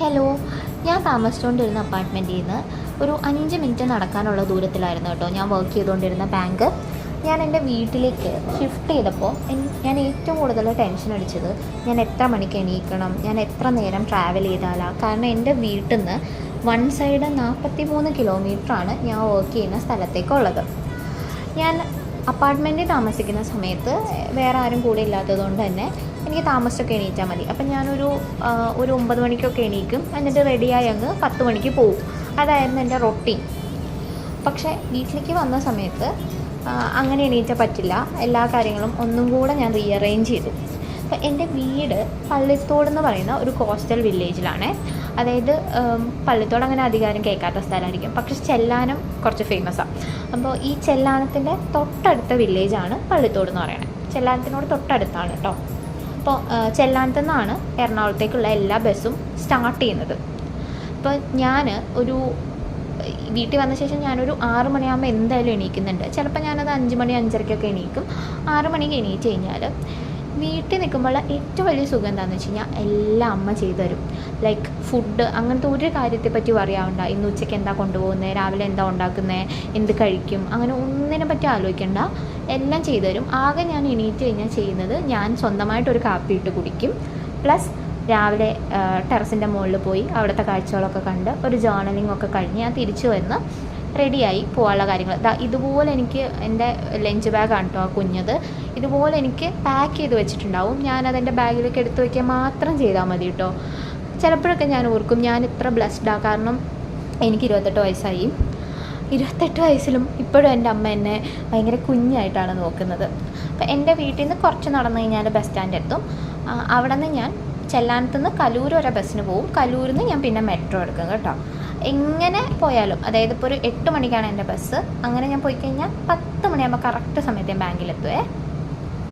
Hello, ഞാൻ താമസിച്ചുകൊണ്ടിരുന്ന അപ്പാർട്ട്മെൻറ്റിൽ നിന്ന് ഒരു 5 മിനിറ്റ് നടക്കാനുള്ള ദൂരത്തിലായിരുന്നു കേട്ടോ ഞാൻ വർക്ക് ചെയ്തുകൊണ്ടിരുന്ന ബാങ്ക്. ഞാൻ എൻ്റെ വീട്ടിലേക്ക് ഷിഫ്റ്റ് ചെയ്തപ്പോൾ ഞാൻ ഏറ്റവും കൂടുതൽ ടെൻഷൻ അടിച്ചത് ഞാൻ എത്ര മണിക്ക് എണീക്കണം, ഞാൻ എത്ര നേരം ട്രാവൽ ചെയ്താലാണ്. കാരണം എൻ്റെ വീട്ടിൽ നിന്ന് വൺ സൈഡ് 43 കിലോമീറ്ററാണ് ഞാൻ വർക്ക് ചെയ്യുന്ന സ്ഥലത്തേക്കുള്ളത്. ഞാൻ അപ്പാർട്ട്മെൻറ്റിൽ താമസിക്കുന്ന സമയത്ത് വേറെ ആരും കൂടെ ഇല്ലാത്തതുകൊണ്ട് തന്നെ എനിക്ക് താമസിച്ചൊക്കെ എണീറ്റാൽ മതി. അപ്പം ഞാനൊരു 9 മണിക്കൊക്കെ എണീക്കും, എന്നിട്ട് റെഡിയായി അങ്ങ് 10 മണിക്ക് പോകും. അതായിരുന്നു എൻ്റെ റൊട്ടീൻ. പക്ഷേ വീട്ടിലേക്ക് വന്ന സമയത്ത് അങ്ങനെ എണീറ്റാൽ പറ്റില്ല. എല്ലാ കാര്യങ്ങളും ഒന്നും കൂടെ ഞാൻ റീഅറേഞ്ച് ചെയ്തു. അപ്പോൾ എൻ്റെ വീട് പള്ളിത്തോട് എന്ന് പറയുന്ന ഒരു കോസ്റ്റൽ വില്ലേജിലാണ്. അതായത് പള്ളിത്തോട് അങ്ങനെ അധികാരം കേൾക്കാത്ത സ്ഥലമായിരിക്കും, പക്ഷെ ചെല്ലാനം കുറച്ച് ഫേമസാണ്. അപ്പോൾ ഈ ചെല്ലാനത്തിൻ്റെ തൊട്ടടുത്ത വില്ലേജാണ് പള്ളിത്തോട് എന്ന് പറയുന്നത്. ചെല്ലാനത്തിനോട് തൊട്ടടുത്താണ് കേട്ടോ. അപ്പോൾ ചെല്ലാനത്തു നിന്നാണ് എറണാകുളത്തേക്കുള്ള എല്ലാ ബസ്സും സ്റ്റാർട്ട് ചെയ്യുന്നത്. അപ്പോൾ ഞാൻ വീട്ടിൽ വന്ന ശേഷം ഞാനൊരു 6 മണിയാകുമ്പോൾ എന്തായാലും എണീക്കുന്നുണ്ട്. ചിലപ്പോൾ ഞാനത് 5 മണി 5:30 എണീക്കും. 6 മണിക്ക് എണീറ്റ് കഴിഞ്ഞാൽ വീട്ടിൽ നിൽക്കുമ്പോൾ ഏറ്റവും വലിയ സുഖം എന്താണെന്ന് വെച്ച് കഴിഞ്ഞാൽ എല്ലാം അമ്മ ചെയ്തു തരും. ലൈക്ക് ഫുഡ്, അങ്ങനത്തെ ഒരു കാര്യത്തെപ്പറ്റി പറയാറുണ്ട. ഇന്ന് ഉച്ചയ്ക്ക് എന്താ കൊണ്ടുപോകുന്നത്, രാവിലെ എന്താ ഉണ്ടാക്കുന്നത്, എന്ത് കഴിക്കും, അങ്ങനെ ഒന്നിനെ പറ്റി ആലോചിക്കേണ്ട, എല്ലാം ചെയ്തു തരും. ആകെ ഞാൻ എണീറ്റ് കഴിഞ്ഞാൽ ചെയ്യുന്നത് ഞാൻ സ്വന്തമായിട്ടൊരു കാപ്പി ഇട്ട് കുടിക്കും. പ്ലസ് രാവിലെ ടെറസിൻ്റെ മുകളിൽ പോയി അവിടുത്തെ കാഴ്ചകളൊക്കെ കണ്ട് ഒരു ജേർണലിംഗ് ഒക്കെ കഴിഞ്ഞ് ഞാൻ തിരിച്ചു വന്ന് റെഡിയായി പോകാനുള്ള കാര്യങ്ങൾ. ഇതുപോലെ എനിക്ക് എൻ്റെ ലഞ്ച് ബാഗാണ് കേട്ടോ കുഞ്ഞത്. ഇതുപോലെ എനിക്ക് പാക്ക് ചെയ്ത് വെച്ചിട്ടുണ്ടാവും. ഞാനതെൻ്റെ ബാഗിലേക്ക് എടുത്ത് വയ്ക്കുക മാത്രം ചെയ്താൽ മതി കേട്ടോ. ചിലപ്പോഴൊക്കെ ഞാൻ ഓർക്കും ഞാൻ ഇത്ര ബ്ലെസ്ഡാണ്. കാരണം എനിക്ക് 28 വയസ്സായി. 28 വയസ്സിലും ഇപ്പോഴും എൻ്റെ അമ്മ എന്നെ ഭയങ്കര കുഞ്ഞായിട്ടാണ് നോക്കുന്നത്. അപ്പോൾ എൻ്റെ വീട്ടിൽ നിന്ന് കുറച്ച് നടന്നു കഴിഞ്ഞാൽ ബസ് സ്റ്റാൻഡ് എത്തും. അവിടെ നിന്ന് ഞാൻ ചെല്ലാനത്തുനിന്ന് കലൂർ വരെ ബസ്സിന് പോകും. കലൂരിൽ നിന്ന് ഞാൻ പിന്നെ മെട്രോ എടുക്കും കേട്ടോ. എങ്ങനെ പോയാലും, അതായത് ഇപ്പോൾ ഒരു 8 മണിക്കാണ് എൻ്റെ ബസ്, അങ്ങനെ ഞാൻ പോയി കഴിഞ്ഞാൽ 10 മണിയാകുമ്പോൾ കറക്റ്റ് സമയത്ത് ഞാൻ ബാങ്കിലെത്തുവേ.